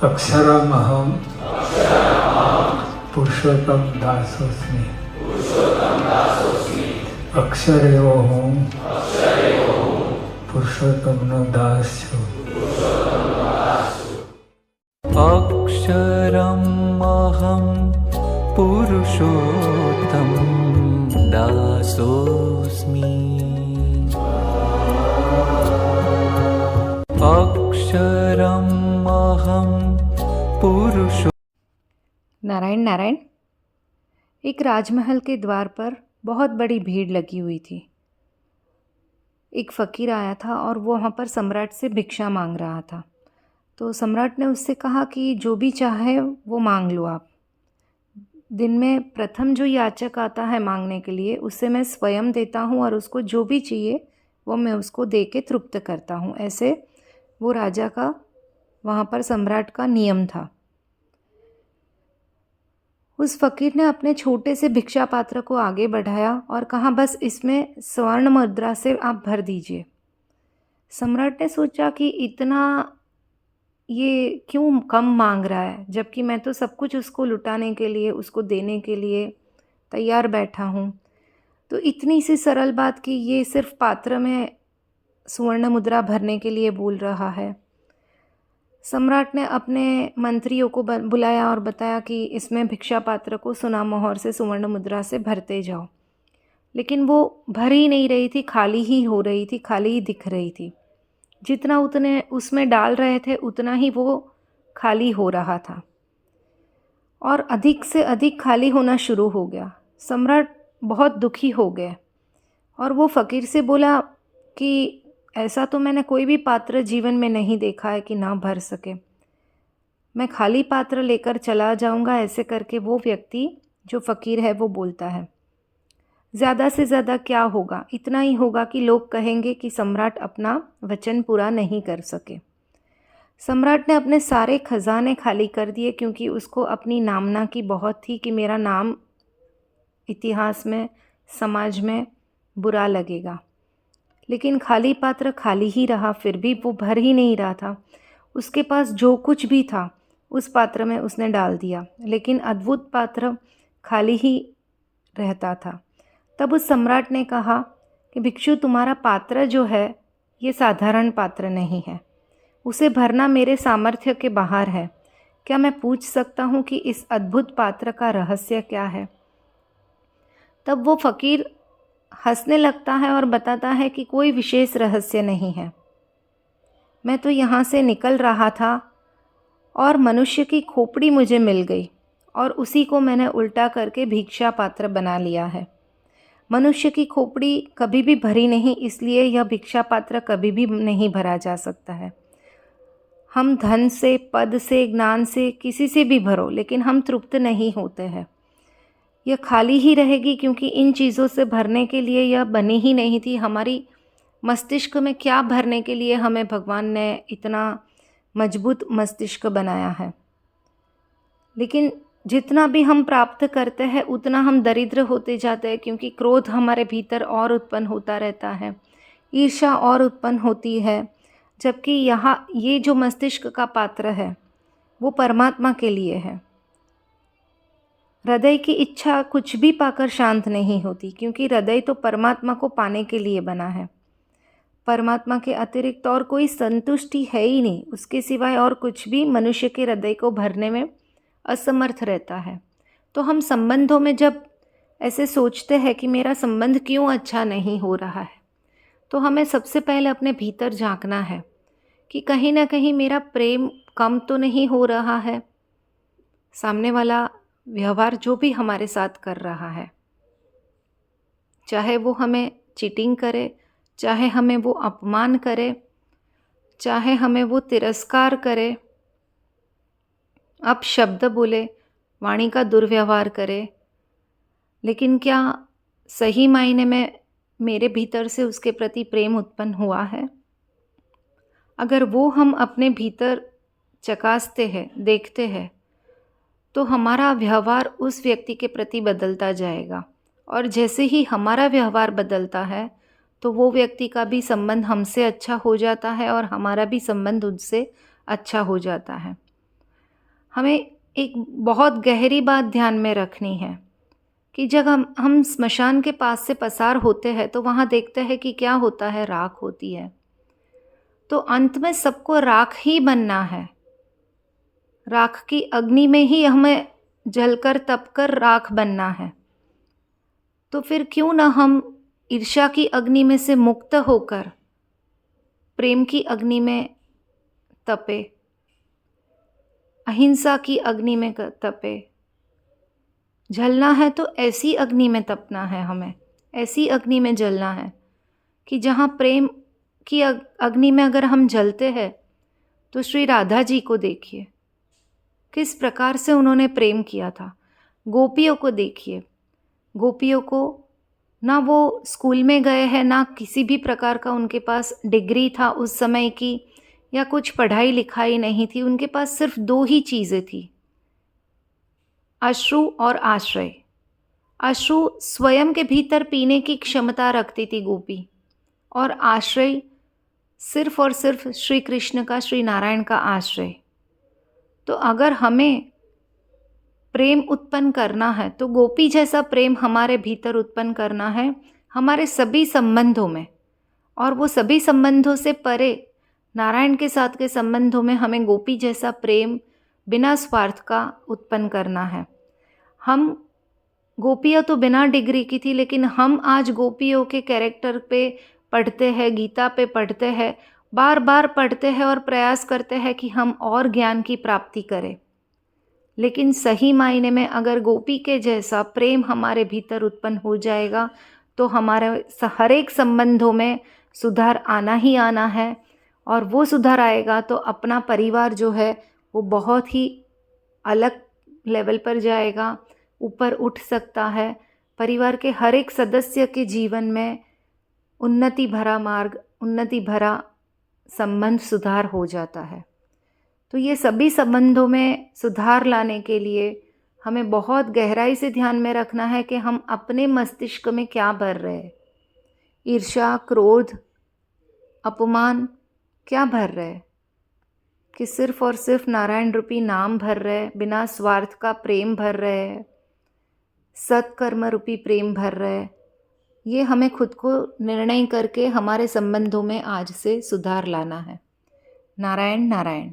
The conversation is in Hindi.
अक्षरमहं पुरुषोत्तम दासोस्मि। अक्षर एवो हूँ, पुरुषोत्तमનો દાસ છું। अक्षरम् अहं पुरुषोत्तम दासोऽस्मि। अक्षरम् अहं पुरुषो। नारायण नारायण। एक राजमहल के द्वार पर बहुत बड़ी भीड़ लगी हुई थी। एक फ़कीर आया था और वो वहाँ पर सम्राट से भिक्षा मांग रहा था। तो सम्राट ने उससे कहा कि जो भी चाहे वो मांग लो आप। दिन में प्रथम जो याचक आता है मांगने के लिए, उससे मैं स्वयं देता हूँ और उसको जो भी चाहिए वो मैं उसको दे के तृप्त करता हूँ। ऐसे वो राजा का, वहाँ पर सम्राट का नियम था। उस फ़कीर ने अपने छोटे से भिक्षा पात्र को आगे बढ़ाया और कहा, बस इसमें स्वर्ण मुद्रा से आप भर दीजिए। सम्राट ने सोचा कि इतना ये क्यों कम मांग रहा है, जबकि मैं तो सब कुछ उसको लुटाने के लिए, उसको देने के लिए तैयार बैठा हूँ। तो इतनी सी सरल बात कि ये सिर्फ पात्र में स्वर्ण मुद्रा भरने के लिए बोल रहा है। सम्राट ने अपने मंत्रियों को बुलाया और बताया कि इसमें भिक्षा पात्र को सुना मोहर से सुवर्ण मुद्रा से भरते जाओ। लेकिन वो भर ही नहीं रही थी, खाली ही हो रही थी, खाली ही दिख रही थी। जितना उतने उसमें डाल रहे थे उतना ही वो खाली हो रहा था और अधिक से अधिक खाली होना शुरू हो गया। सम्राट बहुत दुखी हो गए और वो फ़कीर से बोला कि ऐसा तो मैंने कोई भी पात्र जीवन में नहीं देखा है कि ना भर सके। मैं खाली पात्र लेकर चला जाऊंगा, ऐसे करके वो व्यक्ति जो फ़कीर है वो बोलता है। ज़्यादा से ज़्यादा क्या होगा, इतना ही होगा कि लोग कहेंगे कि सम्राट अपना वचन पूरा नहीं कर सके। सम्राट ने अपने सारे खजाने खाली कर दिए क्योंकि उसको अपनी नामना की बहुत थी कि मेरा नाम इतिहास में, समाज में बुरा लगेगा। लेकिन खाली पात्र खाली ही रहा, फिर भी वो भर ही नहीं रहा था। उसके पास जो कुछ भी था उस पात्र में उसने डाल दिया, लेकिन अद्भुत पात्र खाली ही रहता था। तब उस सम्राट ने कहा कि भिक्षु, तुम्हारा पात्र जो है ये साधारण पात्र नहीं है, उसे भरना मेरे सामर्थ्य के बाहर है। क्या मैं पूछ सकता हूँ कि इस अद्भुत पात्र का रहस्य क्या है? तब वो फ़कीर हंसने लगता है और बताता है कि कोई विशेष रहस्य नहीं है। मैं तो यहाँ से निकल रहा था और मनुष्य की खोपड़ी मुझे मिल गई और उसी को मैंने उल्टा करके भिक्षा पात्र बना लिया है। मनुष्य की खोपड़ी कभी भी भरी नहीं, इसलिए यह भिक्षा पात्र कभी भी नहीं भरा जा सकता है। हम धन से, पद से, ज्ञान से, किसी से भी भरो, लेकिन हम तृप्त नहीं होते हैं। यह खाली ही रहेगी क्योंकि इन चीज़ों से भरने के लिए यह बनी ही नहीं थी। हमारी मस्तिष्क में क्या भरने के लिए हमें भगवान ने इतना मजबूत मस्तिष्क बनाया है। लेकिन जितना भी हम प्राप्त करते हैं उतना हम दरिद्र होते जाते हैं, क्योंकि क्रोध हमारे भीतर और उत्पन्न होता रहता है, ईर्ष्या और उत्पन्न होती है। जबकि यहाँ ये जो मस्तिष्क का पात्र है वो परमात्मा के लिए है। हृदय की इच्छा कुछ भी पाकर शांत नहीं होती, क्योंकि हृदय तो परमात्मा को पाने के लिए बना है। परमात्मा के अतिरिक्त और कोई संतुष्टि है ही नहीं, उसके सिवाय और कुछ भी मनुष्य के हृदय को भरने में असमर्थ रहता है। तो हम संबंधों में जब ऐसे सोचते हैं कि मेरा संबंध क्यों अच्छा नहीं हो रहा है, तो हमें सबसे पहले अपने भीतर झांकना है कि कहीं ना कहीं मेरा प्रेम कम तो नहीं हो रहा है। सामने वाला व्यवहार जो भी हमारे साथ कर रहा है, चाहे वो हमें चीटिंग करे, चाहे हमें वो अपमान करे, चाहे हमें वो तिरस्कार करे, अपशब्द बोले, वाणी का दुर्व्यवहार करे, लेकिन क्या सही मायने में मेरे भीतर से उसके प्रति प्रेम उत्पन्न हुआ है? अगर वो हम अपने भीतर चकासते हैं, देखते हैं, तो हमारा व्यवहार उस व्यक्ति के प्रति बदलता जाएगा। और जैसे ही हमारा व्यवहार बदलता है तो वो व्यक्ति का भी संबंध हमसे अच्छा हो जाता है और हमारा भी संबंध उनसे अच्छा हो जाता है। हमें एक बहुत गहरी बात ध्यान में रखनी है कि जब हम स्मशान के पास से पसार होते हैं तो वहाँ देखते हैं कि क्या होता है, राख होती है। तो अंत में सबको राख ही बनना है, राख की अग्नि में ही हमें जलकर तपकर राख बनना है। तो फिर क्यों ना हम ईर्ष्या की अग्नि में से मुक्त होकर प्रेम की अग्नि में तपे, अहिंसा की अग्नि में तपे। जलना है तो ऐसी अग्नि में तपना है, हमें ऐसी अग्नि में जलना है कि जहाँ प्रेम की अग्नि में अगर हम जलते हैं तो श्री राधा जी को देखिए, किस प्रकार से उन्होंने प्रेम किया था। गोपियों को देखिए, गोपियों को ना वो स्कूल में गए हैं, ना किसी भी प्रकार का उनके पास डिग्री था उस समय की, या कुछ पढ़ाई लिखाई नहीं थी। उनके पास सिर्फ 2 ही चीज़ें थी, अश्रु और आश्रय। अश्रु स्वयं के भीतर पीने की क्षमता रखती थी गोपी, और आश्रय सिर्फ और सिर्फ श्री कृष्ण का, श्री नारायण का आश्रय। तो अगर हमें प्रेम उत्पन्न करना है तो गोपी जैसा प्रेम हमारे भीतर उत्पन्न करना है, हमारे सभी संबंधों में, और वो सभी संबंधों से परे नारायण के साथ के संबंधों में हमें गोपी जैसा प्रेम बिना स्वार्थ का उत्पन्न करना है। हम गोपियाँ तो बिना डिग्री की थी, लेकिन हम आज गोपियों के कैरेक्टर पे पढ़ते हैं, गीता पे पढ़ते हैं, बार बार पढ़ते हैं और प्रयास करते हैं कि हम और ज्ञान की प्राप्ति करें। लेकिन सही मायने में अगर गोपी के जैसा प्रेम हमारे भीतर उत्पन्न हो जाएगा तो हमारे हर एक संबंधों में सुधार आना ही आना है, और वो सुधार आएगा तो अपना परिवार जो है वो बहुत ही अलग लेवल पर जाएगा, ऊपर उठ सकता है। परिवार के हर एक सदस्य के जीवन में उन्नति भरा मार्ग, उन्नति भरा संबंध, सुधार हो जाता है। तो ये सभी संबंधों में सुधार लाने के लिए हमें बहुत गहराई से ध्यान में रखना है कि हम अपने मस्तिष्क में क्या भर रहे हैं। ईर्ष्या, क्रोध, अपमान क्या भर रहे हैं, कि सिर्फ और सिर्फ नारायण रूपी नाम भर रहे हैं, बिना स्वार्थ का प्रेम भर रहे हैं, सत्कर्म रूपी प्रेम भर रहे हैं। ये हमें खुद को निर्णय करके हमारे संबंधों में आज से सुधार लाना है। नारायण नारायण।